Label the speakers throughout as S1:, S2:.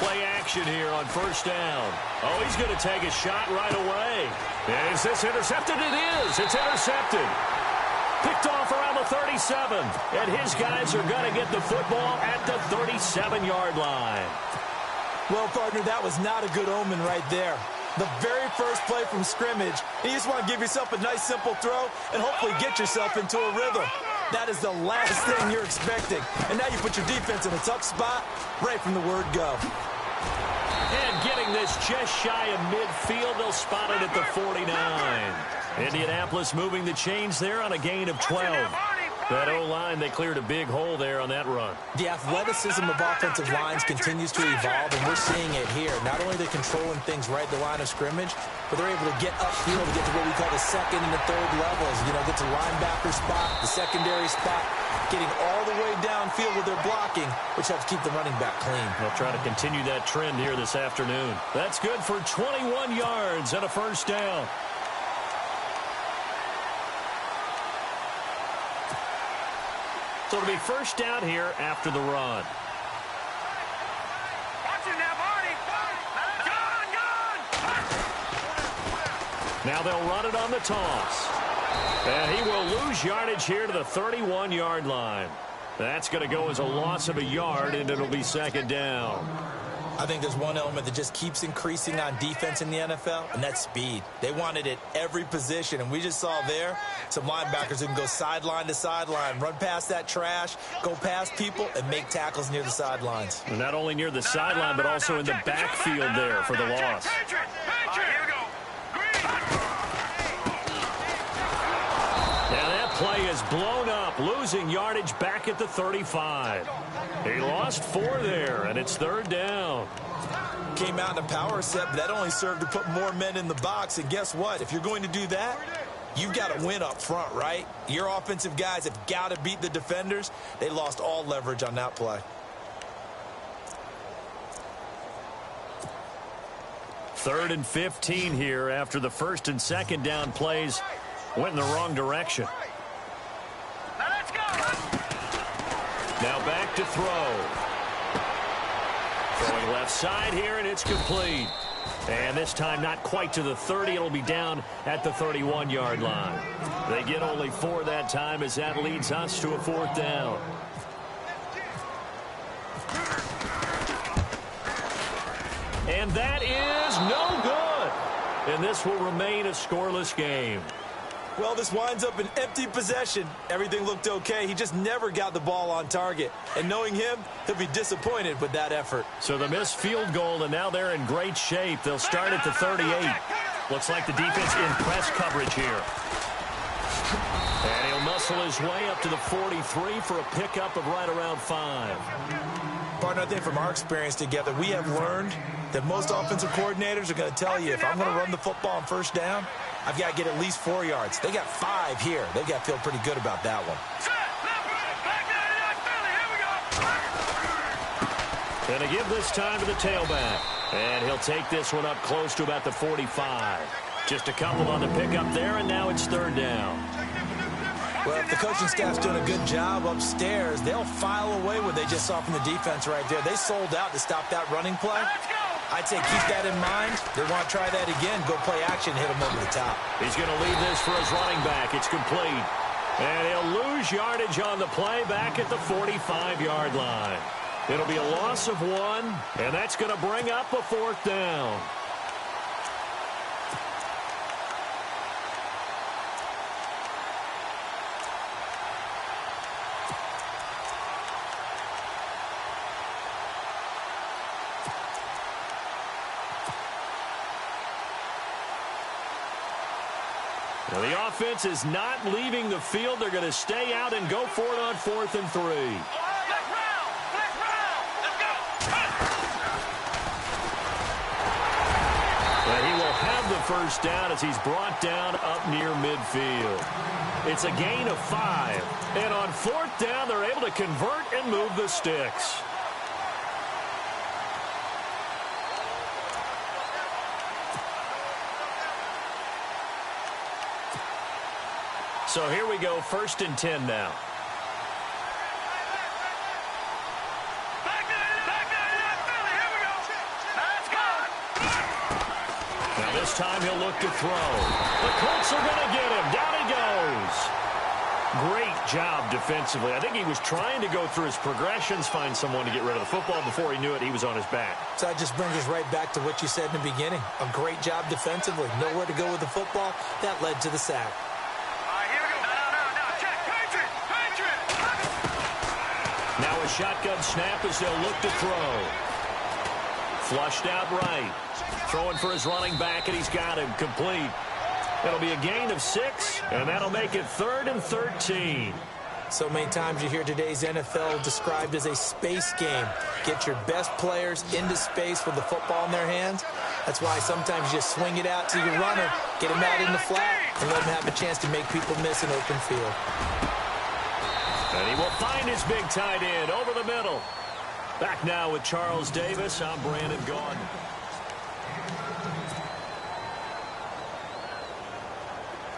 S1: play action here on first down. Oh, he's going to take a shot right away. And is this intercepted? It is. It's intercepted. Picked off around the 37. And his guys are going to get the football at the 37-yard line.
S2: Well, partner, that was not a good omen right there. The very first play from scrimmage, you just want to give yourself a nice, simple throw and hopefully get yourself into a rhythm. That is the last thing you're expecting. And now you put your defense in a tough spot right from the word go.
S1: And getting this just shy of midfield, they'll spot it at the 49. Indianapolis moving the chains there on a gain of 12. That O-line, they cleared a big hole there on that run.
S2: The athleticism of offensive lines continues to evolve, and we're seeing it here. Not only are they controlling things right at the line of scrimmage, but they're able to get upfield to get to what we call the second and the third levels. You know, get to linebacker spot, the secondary spot, getting all the way downfield with their blocking, which helps keep the running back clean.
S1: They'll try to continue that trend here this afternoon. That's good for 21 yards and a first down. So it'll be first down here after the run. Now they'll run it on the toss. And he will lose yardage here to the 31-yard line. That's going to go as a loss of a yard, and it'll be second down.
S2: I think there's one element that just keeps increasing on defense in the NFL, and that's speed. They want it at every position, and we just saw there some linebackers who can go sideline to sideline, run past that trash, go past people, and make tackles near the sidelines.
S1: And not only near the sideline, but also in the backfield there for the loss. Now that play is blown up, losing yardage back at the 35. He lost 4 there, and it's third down.
S2: Came out in a power set, but that only served to put more men in the box. And guess what? If you're going to do that, you've got to win up front, right? Your offensive guys have got to beat the defenders. They lost all leverage on that play.
S1: Third and 15 here after the first and second down plays went in the wrong direction. Now back to throw. Throwing left side here, and it's complete. And this time not quite to the 30. It'll be down at the 31-yard line. They get only 4 that time as that leads us to a fourth down. And that is no good. And this will remain a scoreless game.
S2: Well, this winds up an empty possession. Everything looked okay. He just never got the ball on target. And knowing him, he'll be disappointed with that effort.
S1: So the missed field goal, and now they're in great shape. They'll start at the 38. Looks like the defense in press coverage here. And he'll muscle his way up to the 43 for a pickup of right around 5.
S2: Partner, I think from our experience together, we have learned that most offensive coordinators are going to tell you, if I'm going to run the football on first down, I've got to get at least 4 yards. They got 5 here. They've got to feel pretty good about that one.
S1: Going to give this time to the tailback. And he'll take this one up close to about the 45. Just a couple on the pickup there, and now it's third down.
S2: Well, if the coaching staff's doing a good job upstairs, they'll file away what they just saw from the defense right there. They sold out to stop that running play. I'd say keep that in mind. They want to try that again. Go play action, hit him over the top.
S1: He's going to leave this for his running back. It's complete. And he'll lose yardage on the play back at the 45-yard line. It'll be a loss of 1, and that's going to bring up a fourth down. Now the offense is not leaving the field. They're going to stay out and go for it on 4th and 3. Well, he will have the first down as he's brought down up near midfield. It's a gain of 5. And on 4th down, they're able to convert and move the sticks. So here we go, 1st and 10 now. This time he'll look to throw. The Colts are going to get him. Down he goes. Great job defensively. I think he was trying to go through his progressions, find someone to get rid of the football. Before he knew it, he was on his back.
S2: So that just brings us right back to what you said in the beginning. A great job defensively. Nowhere to go with the football. That led to the sack.
S1: Now a shotgun snap as they'll look to throw. Flushed out right. Throwing for his running back, and he's got him complete. It'll be a gain of 6, and that'll make it 3rd and 13.
S2: So many times you hear today's NFL described as a space game. Get your best players into space with the football in their hands. That's why sometimes you just swing it out to your runner, get him out in the flat, and let him have a chance to make people miss an open field.
S1: And he will find his big tight end over the middle. Back now with Charles Davis. I'm Brandon Gaudin.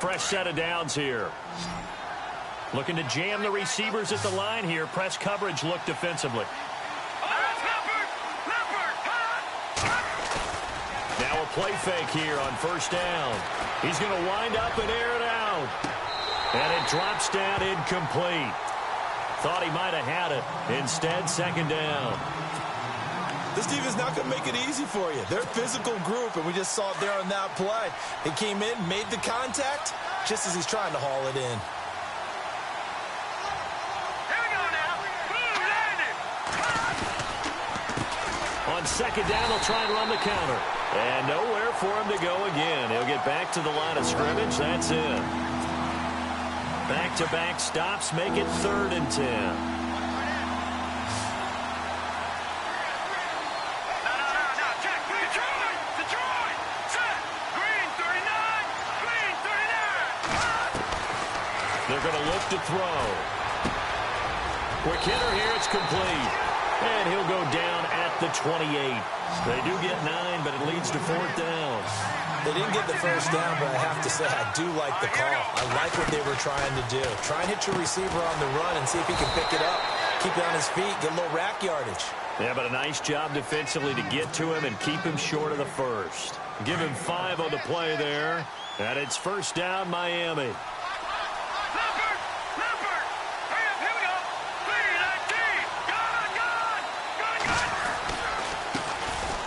S1: Fresh set of downs here. Looking to jam the receivers at the line here. Press coverage look defensively. Now a play fake here on first down. He's going to wind up and air it out. And it drops down incomplete. Thought he might have had it. Instead, second down.
S2: This defense not going to make it easy for you. They're a physical group, and we just saw it there on that play. He came in, made the contact, just as he's trying to haul it in.
S3: Here we go now.
S1: On second down, they'll try and run the counter. And nowhere for him to go again. He'll get back to the line of scrimmage. That's it. Back-to-back stops make it 3rd and 10. They're going to look to throw. Quick hitter here. It's complete. And he'll go down at the 28. They do get 9, but it leads to 4th down.
S2: They didn't get the first down, but I have to say I do like the call. I like what they were trying to do. Try and hit your receiver on the run and see if he can pick it up. Keep it on his feet, get a little rack yardage.
S1: Yeah, but a nice job defensively to get to him and keep him short of the first. Give him 5 on the play there. And it's first down, Miami.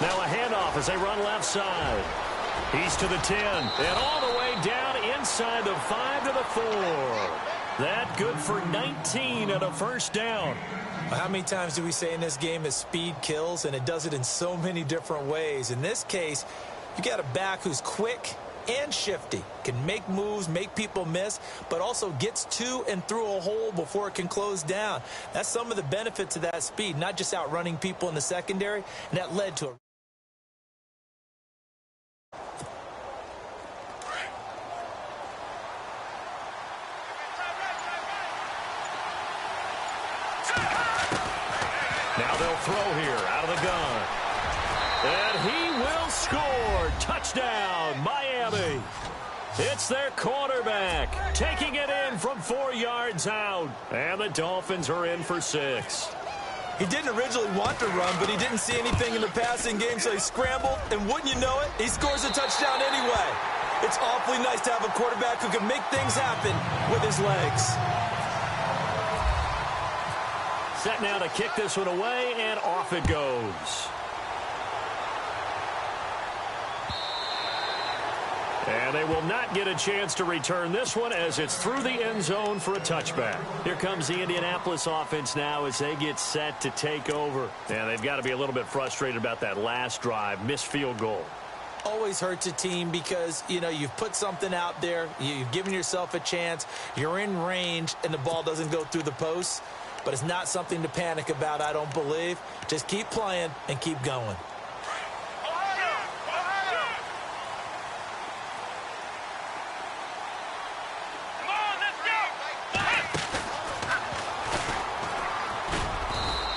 S1: Now a handoff as they run left side. He's to the 10 and all the way down inside the 5 to the 4. That good for 19 and a first down.
S2: How many times do we say in this game that speed kills, and it does it in so many different ways? In this case, you got a back who's quick and shifty, can make moves, make people miss, but also gets to and through a hole before it can close down. That's some of the benefits of that speed, not just outrunning people in the secondary, and that led to a
S1: Now they'll throw here out of the gun. And he will score. Touchdown, Miami. It's their quarterback taking it in from 4 yards out. And the Dolphins are in for 6.
S2: He didn't originally want to run, but he didn't see anything in the passing game, so he scrambled, and wouldn't you know it, he scores a touchdown anyway. It's awfully nice to have a quarterback who can make things happen with his legs.
S1: Set now to kick this one away, and off it goes. And they will not get a chance to return this one as it's through the end zone for a touchback. Here comes the Indianapolis offense now as they get set to take over. And they've got to be a little bit frustrated about that last drive, missed field goal.
S2: Always hurts a team because, you know, you've put something out there, you've given yourself a chance, you're in range, and the ball doesn't go through the posts. But it's not something to panic about, I don't believe. Just keep playing and keep going.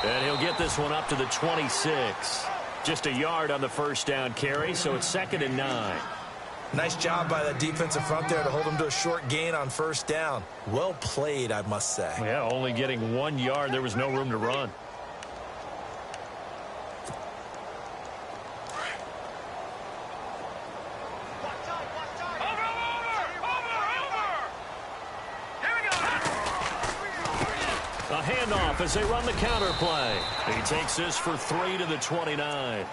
S1: And he'll get this one up to the 26. Just a yard on the first down carry, so it's 2nd and 9.
S2: Nice job by that defensive front there to hold him to a short gain on first down. Well played, I must say.
S1: Yeah, only getting 1 yard. There was no room to run. handoff as they run the counter play. He takes this for 3 to the 29.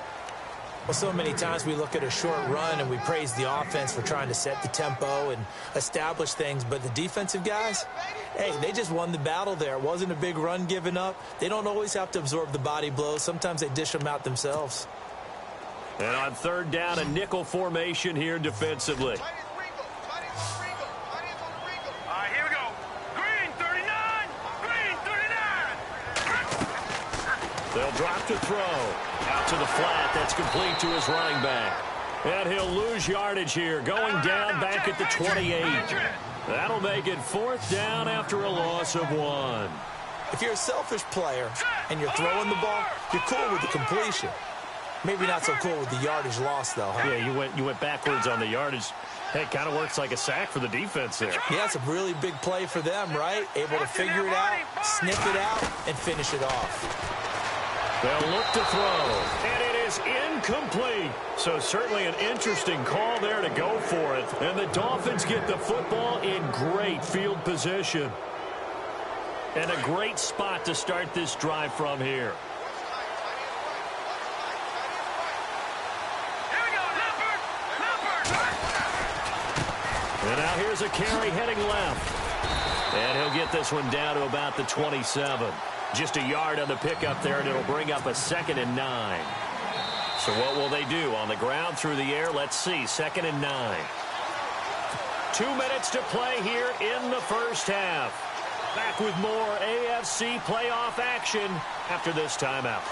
S2: Well, so many times we look at a short run and we praise the offense for trying to set the tempo and establish things, but the defensive guys, hey, they just won the battle there. It wasn't a big run given up. They don't always have to absorb the body blows. Sometimes they dish them out themselves.
S1: And on third down, a nickel formation here defensively.
S3: Here we go. Green 39. Green 39.
S1: They'll drop to throw. Out to the flat. That's complete to his running back. And he'll lose yardage here. Going down back at the 28. That'll make it 4th down after a loss of 1.
S2: If you're a selfish player and you're throwing the ball, you're cool with the completion. Maybe not so cool with the yardage loss, though, huh?
S1: Yeah, you went backwards on the yardage. Hey, it kind of works like a sack for the defense there.
S2: Yeah, it's a really big play for them, right? Able to figure it out, snip it out, and finish it off.
S1: They'll look to throw, and it is incomplete. So certainly an interesting call there to go for it. And the Dolphins get the football in great field position. And a great spot to start this drive from here. And now here's a carry heading left. And he'll get this one down to about the 27. Just a yard on the pickup there, and it'll bring up a 2nd and 9. So what will they do? On the ground, through the air? Let's see. 2nd and 9. 2 minutes to play here in the first half. Back with more AFC playoff action after this timeout.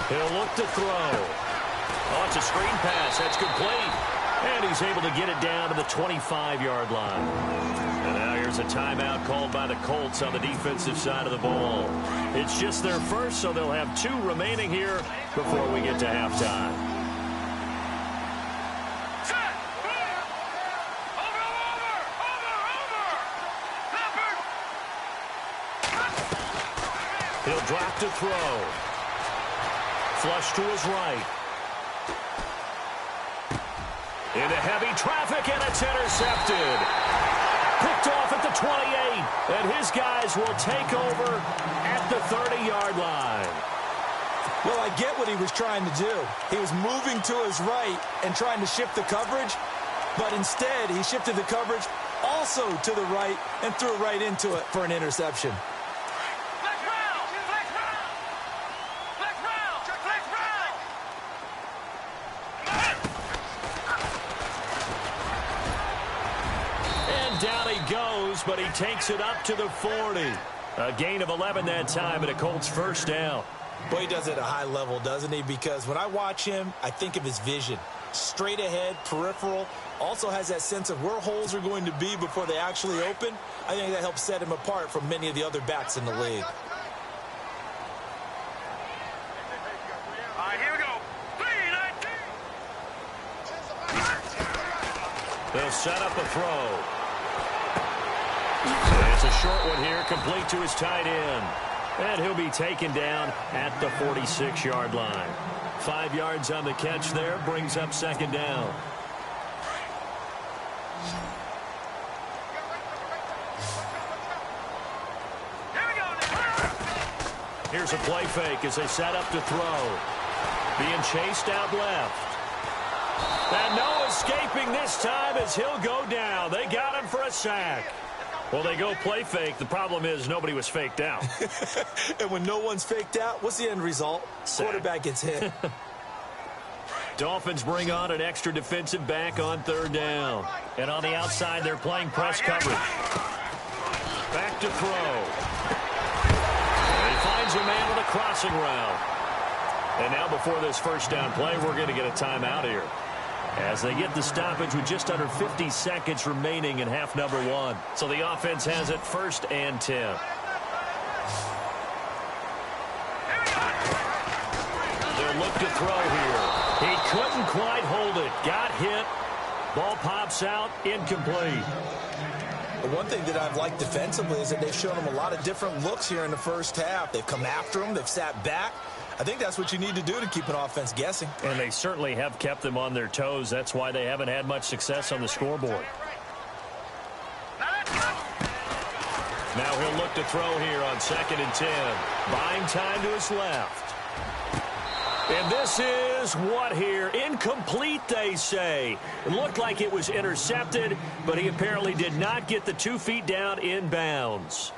S1: He'll look to throw. Oh, it's a screen pass. That's complete. And he's able to get it down to the 25-yard line. And now here's a timeout called by the Colts on the defensive side of the ball. It's just their first, so they'll have 2 remaining here before we get to halftime. He'll drop to throw. Flush to his right. Into heavy traffic, and it's intercepted. Picked off at the 28, and his guys will take over at the 30-yard line.
S2: Well, I get what he was trying to do. He was moving to his right and trying to shift the coverage, but instead he shifted the coverage also to the right and threw right into it for an interception.
S1: But he takes it up to the 40. A gain of 11 that time, and a Colts first down.
S2: Well, he does it at a high level, doesn't he? Because when I watch him, I think of his vision. Straight ahead, peripheral. Also has that sense of where holes are going to be before they actually open. I think that helps set him apart from many of the other backs in the league.
S3: Here we go. 3-19.
S1: They'll set up a throw. It's a short one here, complete to his tight end. And he'll be taken down at the 46-yard line. 5 yards on the catch there, brings up 2nd down. Here's a play fake as they set up to throw. Being chased out left. And no escaping this time as he'll go down. They got him for a sack. Well, they go play fake. The problem is nobody was faked out.
S2: And when no one's faked out, what's the end result?
S1: Sack.
S2: Quarterback gets hit.
S1: Dolphins bring on an extra defensive back on 3rd down. And on the outside, they're playing press coverage. Back to throw. And he finds a man on the crossing route. And now before this first down play, we're going to get a timeout here, as they get the stoppage with just under 50 seconds remaining in half number 1. So the offense has it 1st and 10. They'll look to throw here. He couldn't quite hold it. Got hit. Ball pops out. Incomplete.
S2: The one thing that I've liked defensively is that they've shown him a lot of different looks here in the first half. They've come after him. They've sat back. I think that's what you need to do to keep an offense guessing.
S1: And they certainly have kept them on their toes. That's why they haven't had much success on the scoreboard. Now he'll look to throw here on 2nd and 10. Buying time to his left. And this is what here? Incomplete, they say. It looked like it was intercepted, but he apparently did not get the 2 feet down in bounds.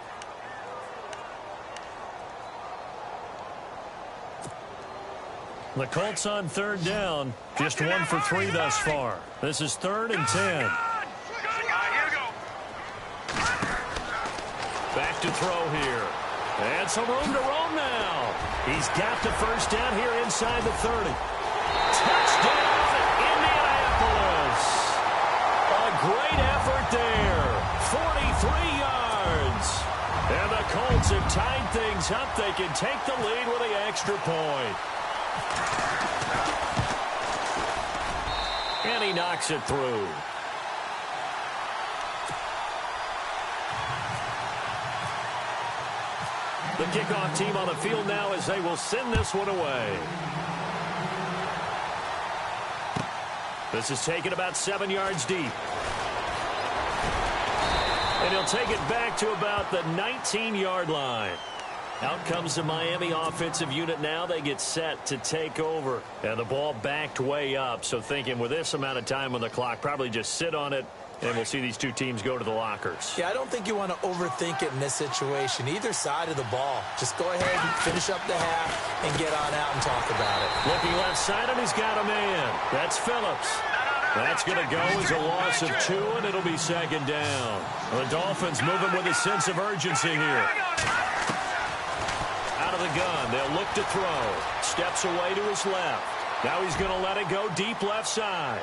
S1: The Colts on 3rd down. Just 1 for 3 thus far. This is 3rd and 10. Back to throw here. And some room to roam now. He's got the first down here inside the 30. Touchdown, Indianapolis. A great effort there. 43 yards. And the Colts have tied things up. They can take the lead with the extra point. And he knocks it through. The kickoff team on the field now as they will send this one away. This is taken about 7 yards deep. And he'll take it back to about the 19-yard line. Out comes the Miami offensive unit now. They get set to take over. And the ball backed way up. So thinking with this amount of time on the clock, probably just sit on it. And we'll see these two teams go to the lockers.
S2: Yeah, I don't think you want to overthink it in this situation. Either side of the ball. Just go ahead and finish up the half and get on out and talk about it.
S1: Looking left side, and he's got a man. That's Phillips. That's going to go as a loss of 2, and it'll be 2nd down. The Dolphins moving with a sense of urgency here. Out of the gun, they'll look to throw. Steps away to his left. Now he's going to let it go deep left side.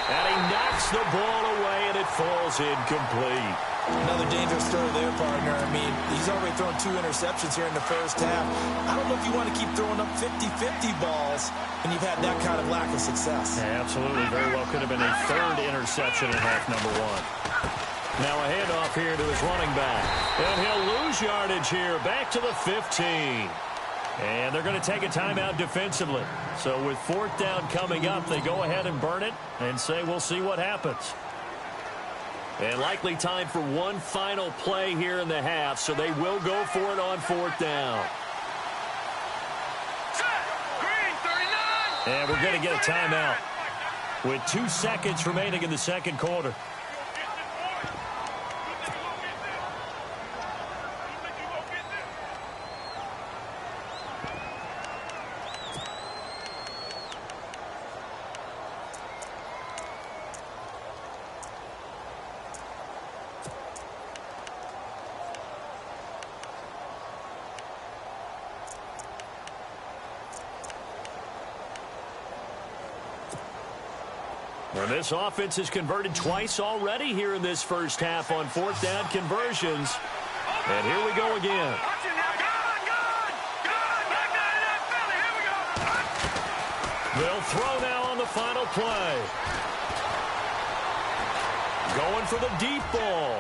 S1: And he knocks the ball away, and it falls incomplete.
S2: Another dangerous throw there, partner. I mean, he's already thrown 2 interceptions here in the first half. I don't know if you want to keep throwing up 50-50 balls when you've had that kind of lack of success.
S1: Yeah, absolutely. Very well could have been a 3rd interception in half number 1. Now a handoff here to his running back. And he'll lose yardage here. Back to the 15. And they're going to take a timeout defensively. So with 4th down coming up, they go ahead and burn it and say we'll see what happens. And likely time for one final play here in the half, so they will go for it on 4th down. And we're going to get a timeout with 2 seconds remaining in the 2nd quarter. And this offense has converted twice already here in this first half on 4th down conversions. And here we go again. They'll throw now on the final play. Going for the deep ball.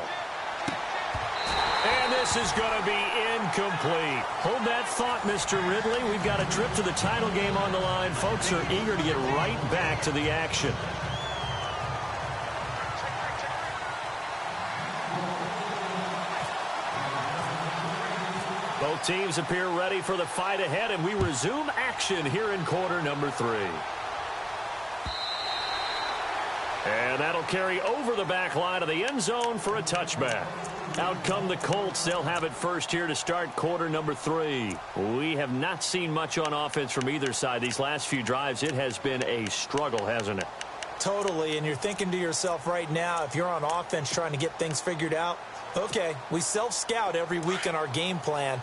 S1: And this is going to be incomplete. Hold that thought, Mr. Ridley. We've got a trip to the title game on the line. Folks are eager to get right back to the action. Both teams appear ready for the fight ahead, and we resume action here in quarter number 3. And that'll carry over the back line of the end zone for a touchback. Out come the Colts. They'll have it first here to start quarter number 3. We have not seen much on offense from either side. These last few drives, it has been a struggle, hasn't it?
S2: Totally, and you're thinking to yourself right now, if you're on offense trying to get things figured out, okay, we self-scout every week in our game plan.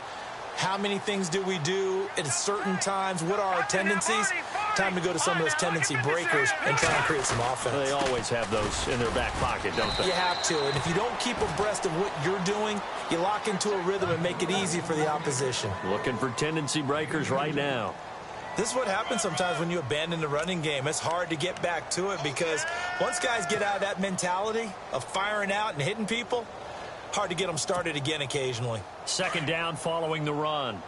S2: How many things do we do at certain times? What are our tendencies? Time to go to some of those tendency breakers and try and create some offense.
S1: They always have those in their back pocket, don't they?
S2: You have to, and if you don't keep abreast of what you're doing, you lock into a rhythm and make it easy for the opposition.
S1: Looking for tendency breakers right now.
S2: This is what happens sometimes when you abandon the running game. It's hard to get back to it because once guys get out of that mentality of firing out and hitting people, hard to get them started again occasionally.
S1: 2nd down following the run.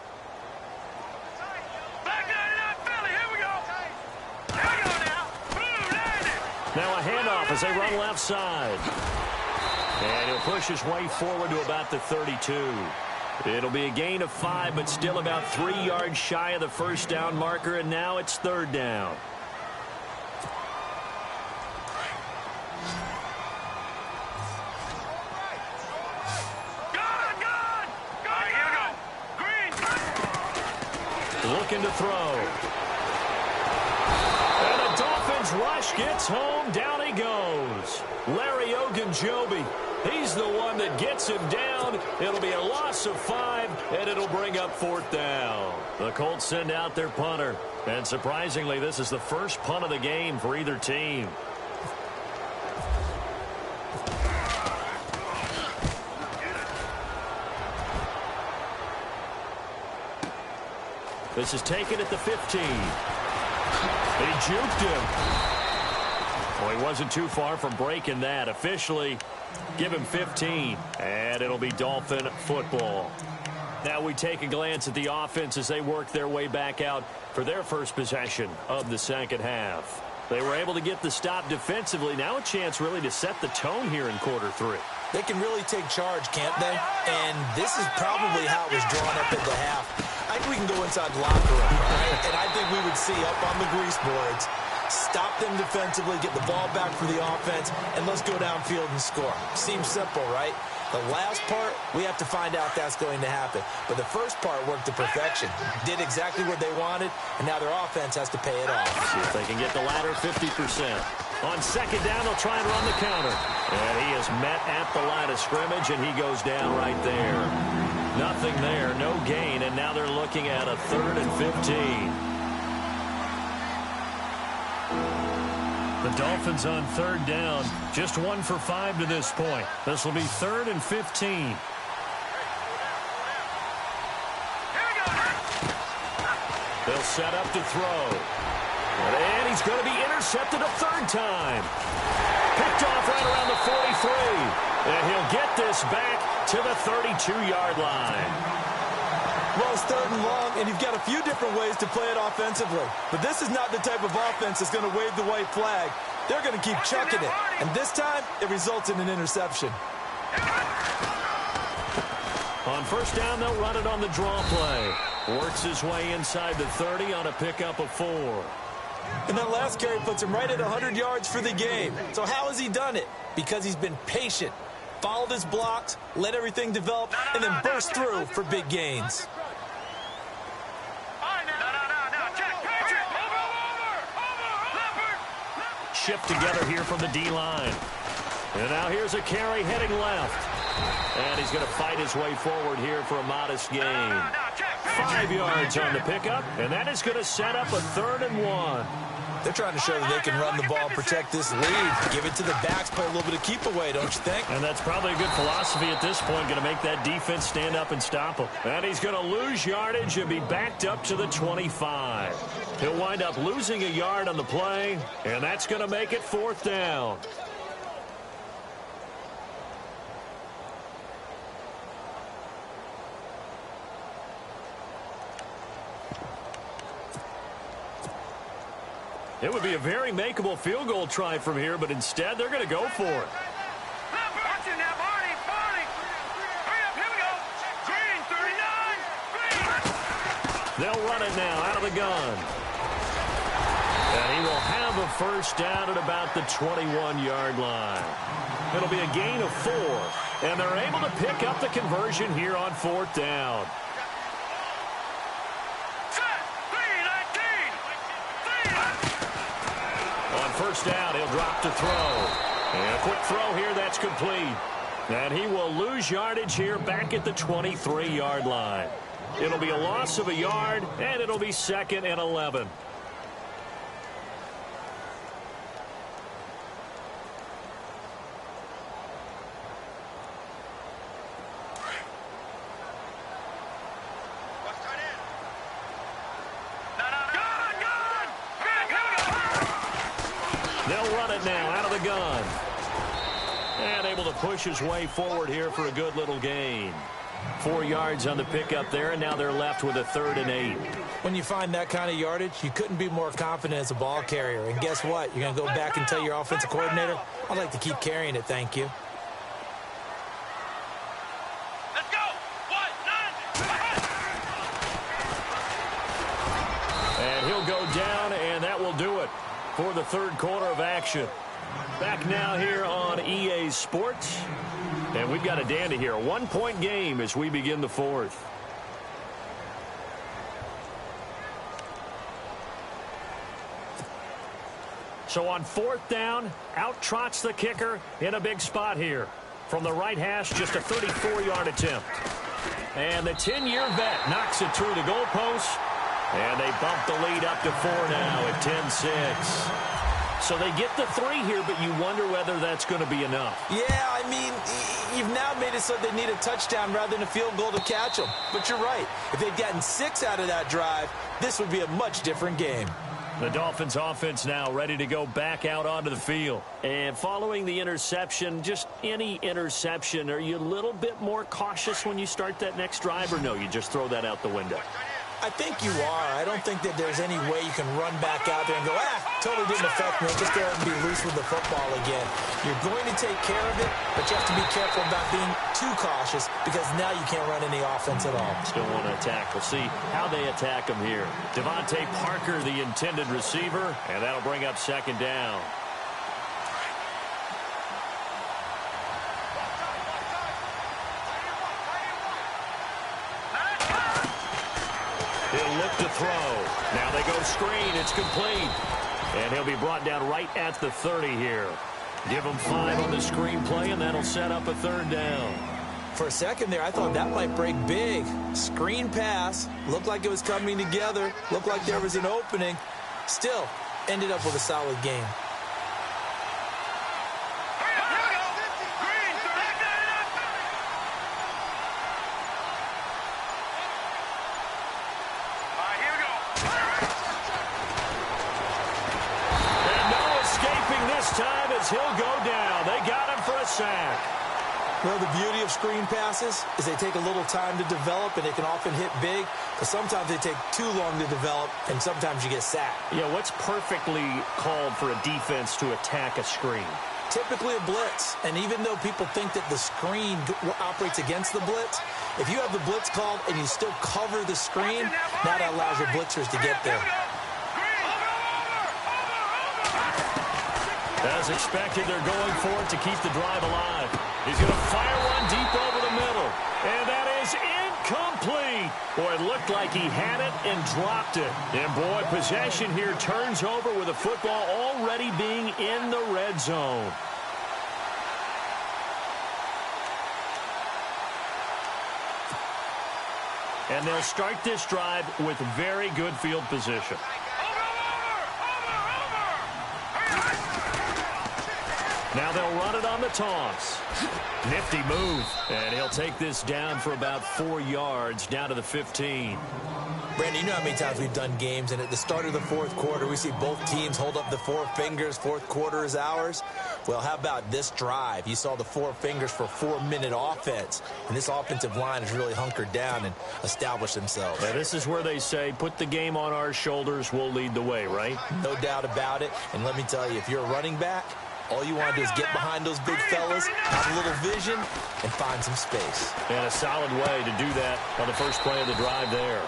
S1: Now a handoff as they run left side. And he'll push his way forward to about the 32. It'll be a gain of 5, but still about 3 yards shy of the first down marker, and now it's third down. Looking to throw. And the Dolphins rush gets home. Down he goes. Larry Ogunjobi. He's the one that gets him down. It'll be a loss of 5, and it'll bring up fourth down. The Colts send out their punter. And surprisingly, this is the first punt of the game for either team. This is taken at the 15. He juked him. Well, he wasn't too far from breaking that. Officially, give him 15. And it'll be Dolphin football. Now we take a glance at the offense as they work their way back out for their first possession of the second half. They were able to get the stop defensively. Now a chance really to set the tone here in quarter 3.
S2: They can really take charge, can't they? And this is probably how it was drawn up at the half. I think we can go inside the locker room, right? And I think we would see up on the grease boards, stop them defensively, get the ball back for the offense, and let's go downfield and score. Seems simple, right? The last part, we have to find out that's going to happen. But the first part worked to perfection. Did exactly what they wanted, and now their offense has to pay it off.
S1: See if they can get the latter 50%. On second down, they'll try and run the counter. And he is met at the line of scrimmage, and he goes down right there. Nothing there, no gain, and now they're looking at a 3rd and 15. The Dolphins on third down, just 1 for 5 to this point. This will be 3rd and 15. They'll set up to throw. And he's going to be intercepted a 3rd time. Picked off right around the 43. And he'll get this back to the 32-yard line.
S2: Well, it's 3rd and long, and you've got a few different ways to play it offensively. But this is not the type of offense that's going to wave the white flag. They're going to keep chucking it. And this time, it results in an interception.
S1: On first down, they'll run it on the draw play. Works his way inside the 30 on a pickup of 4.
S2: And that last carry puts him right at 100 yards for the game. So how has he done it? Because he's been patient, followed his blocks, let everything develop, and then burst through for big gains.
S1: Shift together here from the D-line. And now here's a carry heading left. And he's going to fight his way forward here for a modest gain. 5 yards on the pickup, and that is going to set up a 3rd and 1.
S2: They're trying to show that they can run the ball and protect this lead. Give it to the backs, play a little bit of keep away, don't you think?
S1: And that's probably a good philosophy at this point, going to make that defense stand up and stop him. And he's going to lose yardage and be backed up to the 25. He'll wind up losing a yard on the play, and that's going to make it 4th down. It would be a very makeable field goal try from here, but instead they're going to go for it. They'll run it now out of the gun. And he will have a first down at about the 21-yard line. It'll be a gain of 4, and they're able to pick up the conversion here on 4th down. First down, he'll drop to throw. And a quick throw here, that's complete. And he will lose yardage here back at the 23-yard line. It'll be a loss of a yard, and it'll be 2nd and 11. They'll run it now out of the gun. And able to push his way forward here for a good little gain. 4 yards on the pickup there, and now they're left with a 3rd and 8.
S2: When you find that kind of yardage, you couldn't be more confident as a ball carrier. And guess what? You're going to go back and tell your offensive coordinator, I'd like to keep carrying it, thank you.
S3: Let's go. 1, 9.
S1: And he'll go down, and that will do it for the 3rd quarter of action. Back now here on EA Sports. And we've got a dandy here. A 1-point game as we begin the 4th. So on 4th down, out trots the kicker in a big spot here. From the right hash, just a 34-yard attempt. And the 10-year vet knocks it through the goalpost. And they bump the lead up to 4 now at 10-6. So they get the 3 here, but you wonder whether that's going to be enough.
S2: Yeah, I mean, you've now made it so they need a touchdown rather than a field goal to catch them. But you're right. If they'd gotten 6 out of that drive, this would be a much different game.
S1: The Dolphins offense now ready to go back out onto the field. And following the interception, just any interception, are you a little bit more cautious when you start that next drive, or no, you just throw that out the window?
S2: I think you are. I don't think that there's any way you can run back out there and go, totally didn't affect me. I'll just go ahead and be loose with the football again. You're going to take care of it, but you have to be careful about being too cautious because now you can't run any offense at all.
S1: Still want to attack. We'll see how they attack him here. Devontae Parker, the intended receiver, and that'll bring up 2nd down. He'll look to throw. Now they go screen. It's complete. And he'll be brought down right at the 30 here. Give him 5 on the screen play, and that'll set up a 3rd down.
S2: For a second there, I thought that might break big. Screen pass. Looked like it was coming together. Looked like there was an opening. Still, ended up with a solid game.
S1: He'll go down. They got him for a sack.
S2: Well, the beauty of screen passes is they take a little time to develop, and they can often hit big, but sometimes they take too long to develop, and sometimes you get sacked.
S1: Yeah, what's perfectly called for a defense to attack a screen?
S2: Typically a blitz, and even though people think that the screen operates against the blitz, if you have the blitz called and you still cover the screen, now that allows your blitzers to get there.
S1: As expected, they're going for it to keep the drive alive. He's going to fire one deep over the middle. And that is incomplete. Boy, it looked like he had it and dropped it. And, boy, possession here turns over with the football already being in the red zone. And they'll start this drive with very good field position. Now they'll run it on the toss. Nifty move. And he'll take this down for about 4 yards, down to the 15.
S2: Brandon, you know how many times we've done games, and at the start of the 4th quarter, we see both teams hold up the 4 fingers. 4th quarter is ours. Well, how about this drive? You saw the 4 fingers for 4-minute offense, and this offensive line has really hunkered down and established themselves.
S1: Yeah, this is where they say, put the game on our shoulders, we'll lead the way, right?
S2: No doubt about it. And let me tell you, if you're a running back, all you want to do is get behind those big fellas, have a little vision, and find some space.
S1: And a solid way to do that on the first play of the drive there.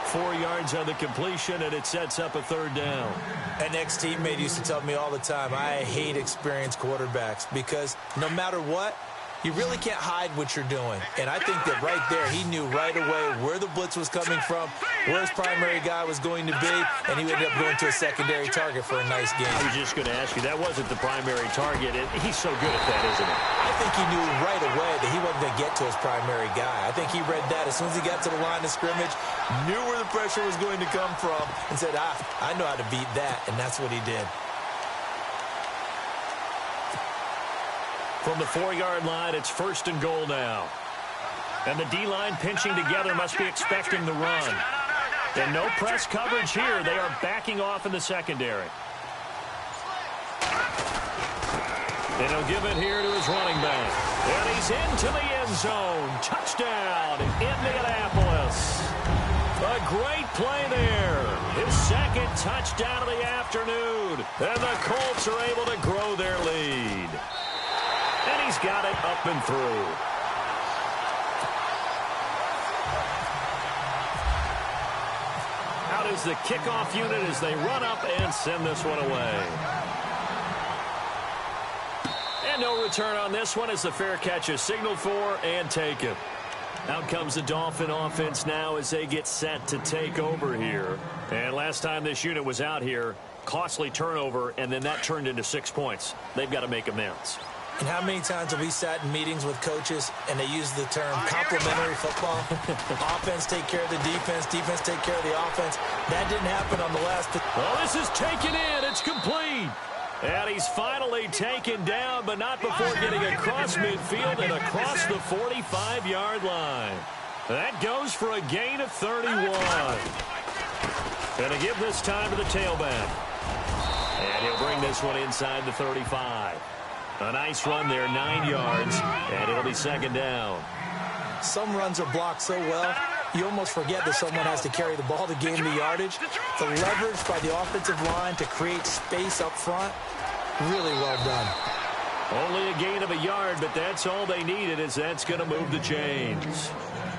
S1: 4 yards on the completion, and it sets up a 3rd down.
S2: An ex-teammate used to tell me all the time, I hate experienced quarterbacks because no matter what, you really can't hide what you're doing. And I think that right there, he knew right away where the blitz was coming from, where his primary guy was going to be, and he ended up going to a secondary target for a nice game.
S1: I was just going to ask you, that wasn't the primary target. He's so good at that, isn't he?
S2: I think he knew right away that he wasn't going to get to his primary guy. I think he read that as soon as he got to the line of scrimmage, knew where the pressure was going to come from, and said, I know how to beat that, and that's what he did.
S1: From the 4-yard line, it's 1st and goal now. And the D-line pinching together must be expecting the run. And no press coverage here. They are backing off in the secondary. And he'll give it here to his running back. And he's into the end zone. Touchdown. Indianapolis. A great play there. His second touchdown of the afternoon. And the Colts are able to grow their lead. And he's got it up and through. Out is the kickoff unit as they run up and send this one away. And no return on this one as the fair catch is signaled for and taken. Out comes the Dolphin offense now as they get set to take over here. And last time this unit was out here, costly turnover, and then that turned into 6 points. They've got to make amends.
S2: And how many times have we sat in meetings with coaches and they use the term complementary football? Offense take care of the defense, defense take care of the offense. That didn't happen on the last.
S1: Oh, this is taken in. It's complete. And he's finally taken down, but not before getting across midfield and across the 45-yard line. That goes for a gain of 31. Going to give this time to the tailback. And he'll bring this one inside the 35. A nice run there, 9 yards, and it'll be second down.
S2: Some runs are blocked so well, you almost forget that someone has to carry the ball to gain the yardage. The leverage by the offensive line to create space up front, really well done.
S1: Only a gain of a yard, but that's all they needed, as that's going to move the chains.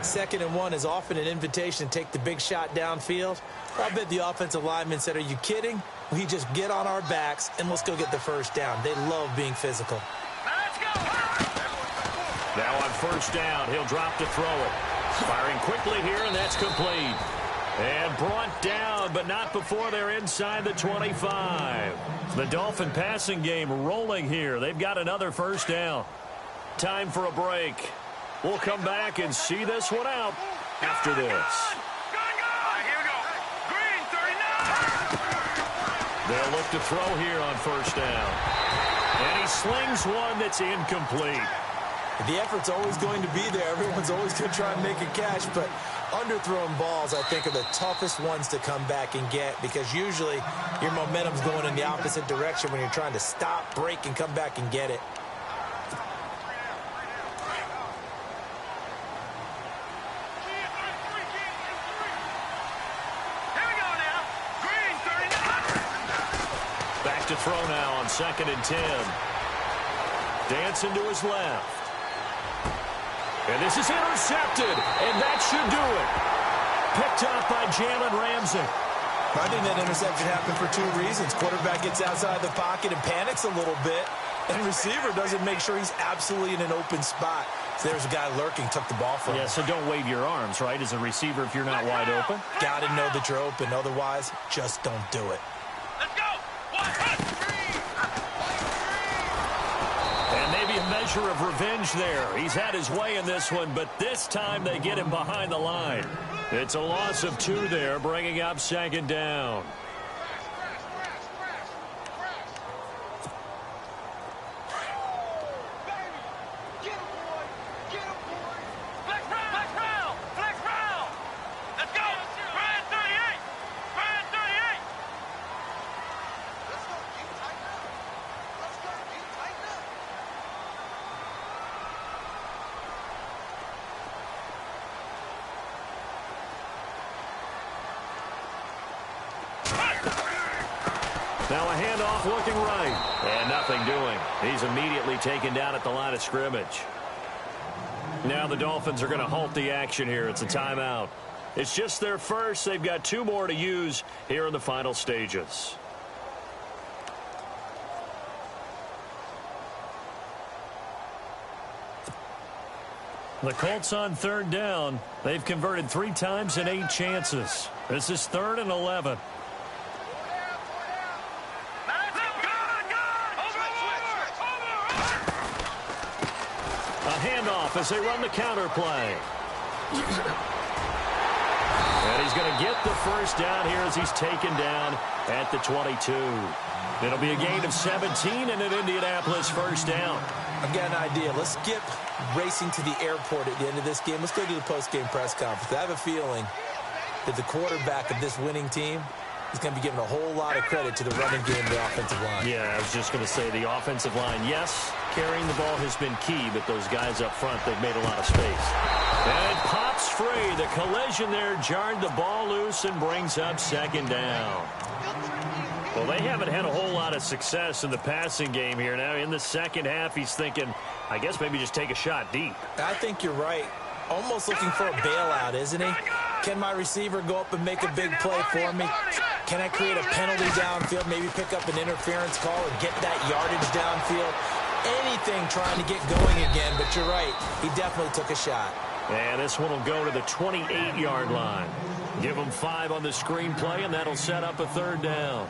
S2: 2nd and 1 is often an invitation to take the big shot downfield. I bet the offensive lineman said, are you kidding? We just get on our backs and let's go get the first down. They love being physical.
S1: Now on first down, he'll drop to throw it. Firing quickly here, and that's complete. And brought down, but not before they're inside the 25. The Dolphin passing game rolling here. They've got another first down. Time for a break. We'll come back and see this one out after this. They'll look to throw here on first down. And he slings one that's incomplete.
S2: The effort's always going to be there. Everyone's always going to try and make a catch, but underthrown balls, I think, are the toughest ones to come back and get because usually your momentum's going in the opposite direction when you're trying to stop, break, and come back and get it.
S1: To throw now on 2nd and 10. Dancing to his left. And this is intercepted, and that should do it. Picked up by Jalen Ramsey.
S2: I think that interception happened for 2 reasons. Quarterback gets outside the pocket and panics a little bit, and receiver doesn't make sure he's absolutely in an open spot. So there's a guy lurking, took the ball from him.
S1: Yeah, so don't wave your arms, right, as a receiver if you're not wide open.
S2: Got to know that you're open. Otherwise, just don't do it.
S3: Let's go!
S1: And maybe a measure of revenge there. He's had his way in this one, but this time they get him behind the line. It's a loss of 2 there, bringing up 2nd down. Now a handoff looking right. And nothing doing. He's immediately taken down at the line of scrimmage. Now the Dolphins are going to halt the action here. It's a timeout. It's just their first. They've got 2 more to use here in the final stages. The Colts on 3rd down. They've converted 3 times in 8 chances. This is 3rd and 11. Handoff as they run the counter play. And he's going to get the first down here as he's taken down at the 22. It'll be a gain of 17 and an Indianapolis first down.
S2: I've got an idea. Let's skip racing to the airport at the end of this game. Let's go to the post-game press conference. I have a feeling that the quarterback of this winning team is going to be given a whole lot of credit to the running game of the offensive line.
S1: Yeah, I was just going to say the offensive line, yes, carrying the ball has been key, but those guys up front, they've made a lot of space. And it pops The collision there jarred the ball loose and brings up second down. Well, they haven't had a whole lot of success in the passing game here. Now, in the second half, he's thinking, I guess maybe just take a shot deep.
S2: I think you're right. Almost looking for a bailout, isn't he? Can my receiver go up and make a big play for me? Can I create a penalty downfield, maybe pick up an interference call and get that yardage downfield? Anything trying to get going again, but you're right. He definitely took a shot.
S1: And this one will go to the 28-yard line. Give him 5 on the screenplay, and that'll set up a third down.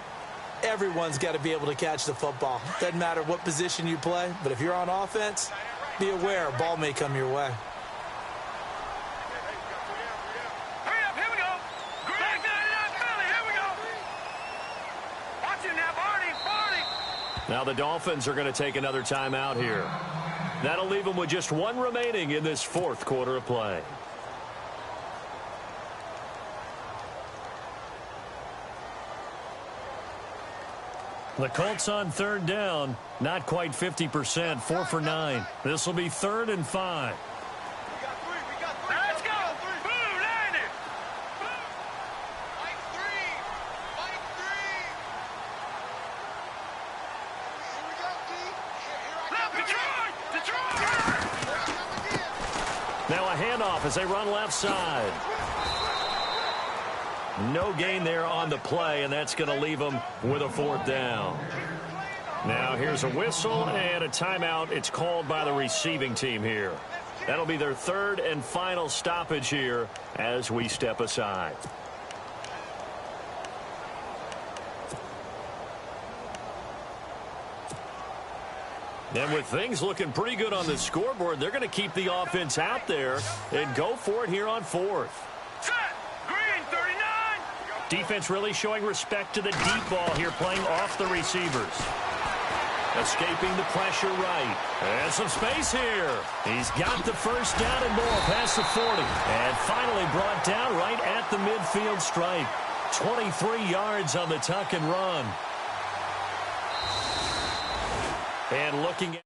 S2: Everyone's got to be able to catch the football. Doesn't matter what position you play, but if you're on offense, be aware a ball may come your way.
S3: Hurry up, here we go. Back 99 penalty, here we go. Watch it now, Barney.
S1: Now the Dolphins are going to take another timeout here. That'll leave them with just 1 remaining in this fourth quarter of play. The Colts on third down, not quite 50%, 4 for 9. This will be 3rd and 5.
S3: Let's go. Boom, land it. Detroit.
S1: Now a handoff as they run left side. No gain there on the play, and that's going to leave them with a 4th down. Now here's a whistle and a timeout. It's called by the receiving team here. That'll be their 3rd and final stoppage here as we step aside. And with things looking pretty good on the scoreboard, they're going to keep the offense out there and go for it here on 4th.
S3: Set. Green, 39.
S1: Defense really showing respect to the deep ball here, playing off the receivers. Escaping the pressure right. And some space here. He's got the first down and more past the 40. And finally brought down right at the midfield stripe. 23 yards on the tuck and run. And looking at